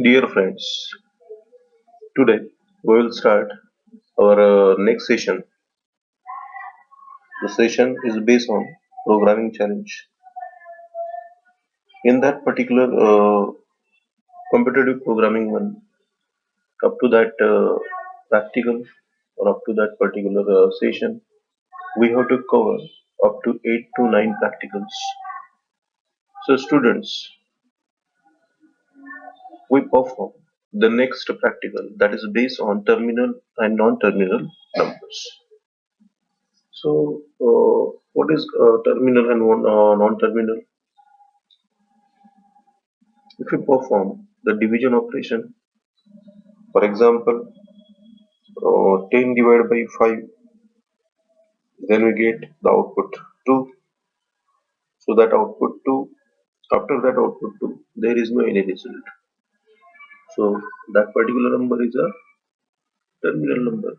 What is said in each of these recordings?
Dear friends, today we will start our next session. The session is based on programming challenge. In that particular competitive programming one, up to that practical or up to that particular session, we have to cover up to 8 to 9 practicals. So students, we perform the next practical that is based on terminal and non-terminal numbers. So, what is terminal and non-terminal? If we perform the division operation, for example, 10 divided by 5, then we get the output 2. So that output 2, after that output 2, there is no any result. So that particular number is a terminal number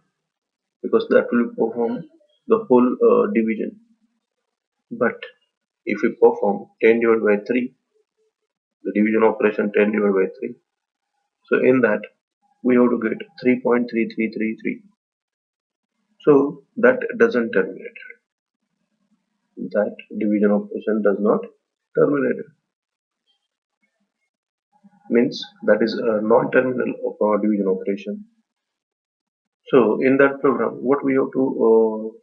because that will perform the whole division. But if we perform 10 divided by 3, the division operation 10 divided by 3, so in that we have to get 3.3333. So that doesn't terminate. That division operation does not terminate. Means that is a non-terminal division operation. So in that program, what we have to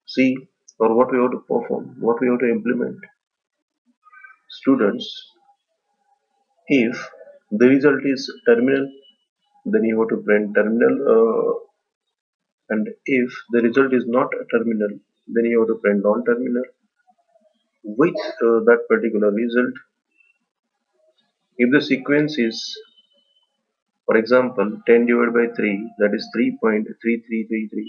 see or what we have to perform, what we have to implement, students, if the result is terminal, then you have to print terminal, and if the result is not terminal, then you have to print non-terminal with that particular result. If the sequence is, for example, 10 divided by 3, that is 3.3333,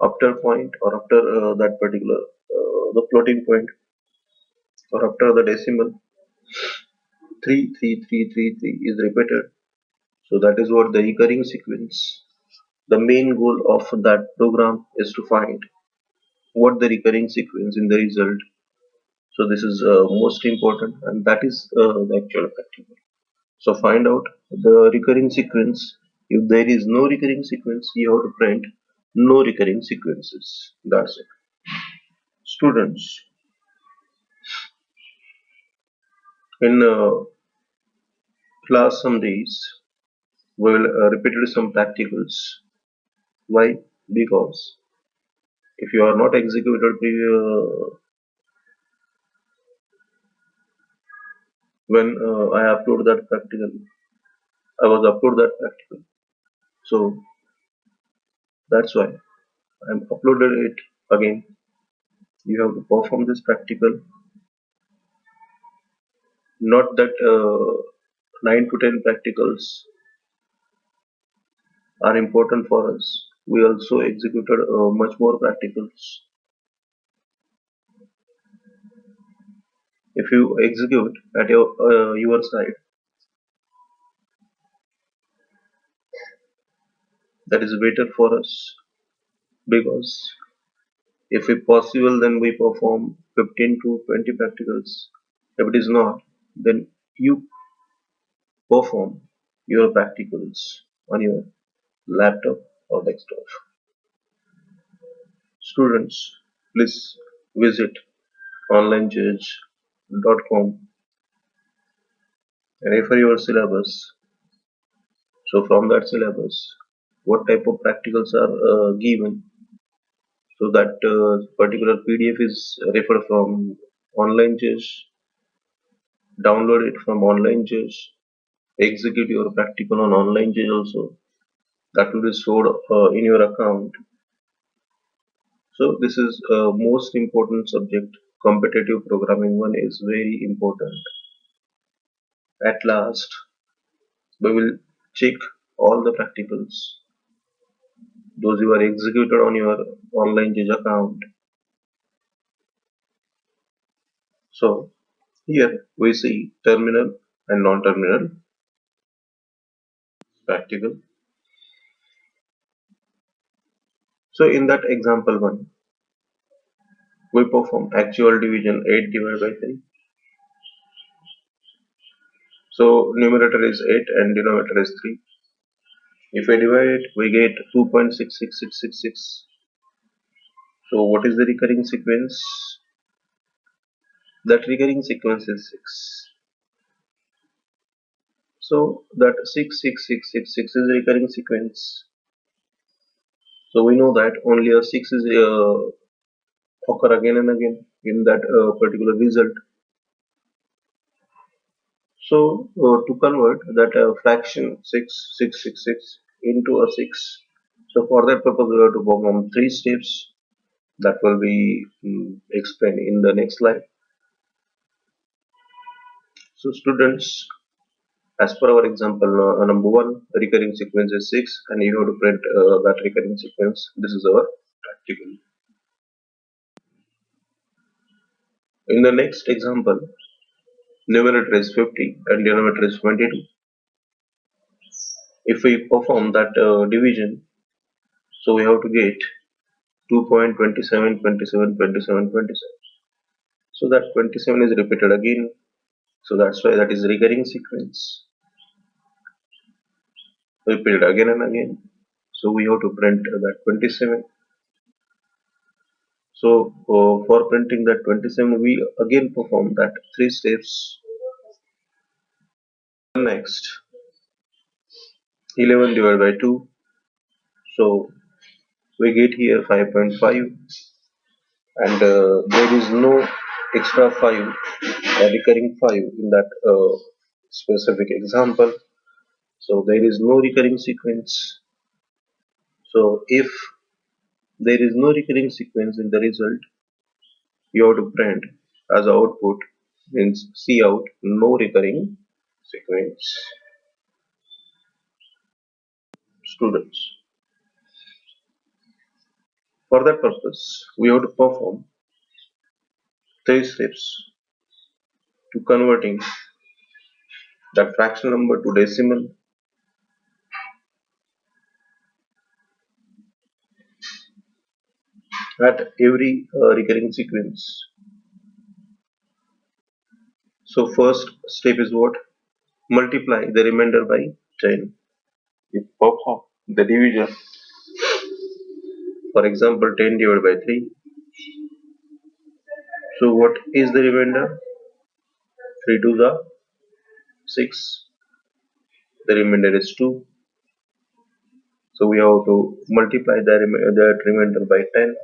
after point or after that particular the floating point or after the decimal, 33333 is repeated. So that is what the recurring sequence. The main goal of that program is to find what the recurring sequence in the result. So this is most important, and that is the actual practical. So find out the recurring sequence. If there is no recurring sequence, you have to print no recurring sequences. That's it. Students, in class some days, we will repeat some practicals. Why? Because if you are not executed when I upload that practical, I was upload that practical. So that's why I'm uploaded it again. You have to perform this practical. Not that 9 to 10 practicals are important for us. We also executed much more practicals. If you execute at your side, that is better for us because if it possible, then we perform 15 to 20 practicals. If it is not, then you perform your practicals on your laptop or desktop. Students, please visit onlinejudge.com and refer your syllabus. So from that syllabus, what type of practicals are given? So that particular PDF is referred from online judge. Download it from online judge. Execute your practical on online judge also. That will be stored in your account. So this is most important subject. Competitive programming one is very important. At last, we will check all the practicals. Those you are executed on your online judge account. So here we see terminal and non-terminal practical. So in that example one, we perform actual division 8 divided by 3. So numerator is 8 and denominator is 3. If I divide it, we get 2.66666. So what is the recurring sequence? That recurring sequence is 6. So that 66666 is the recurring sequence. So we know that only a 6 is occur again and again in that particular result. So to convert that fraction 6666 into a 6, so for that purpose we have to perform 3 steps that will be explained in the next slide. So students, as per our example, number 1, recurring sequence is 6 and you have to print that recurring sequence. This is our practical. In the next example, numerator is 50 and denominator is 22. If we perform that division, so we have to get 2.27272727. So that 27 is repeated again. So that's why that is recurring sequence. Repeated again and again. So we have to print that 27. So for printing that 27, we again perform that 3 steps. Next, 11 divided by 2. So we get here 5.5, and there is no extra 5, recurring 5 in that specific example. So there is no recurring sequence. So if there is no recurring sequence in the result, you have to print as output means Cout no recurring sequence. Students, for that purpose, we have to perform 3 steps to converting that fraction number to decimal at every recurring sequence. So first step is what? Multiply the remainder by 10. You perform the division. For example, 10 divided by 3. So what is the remainder? 3 to the 6. The remainder is 2. So we have to multiply that remainder by 10.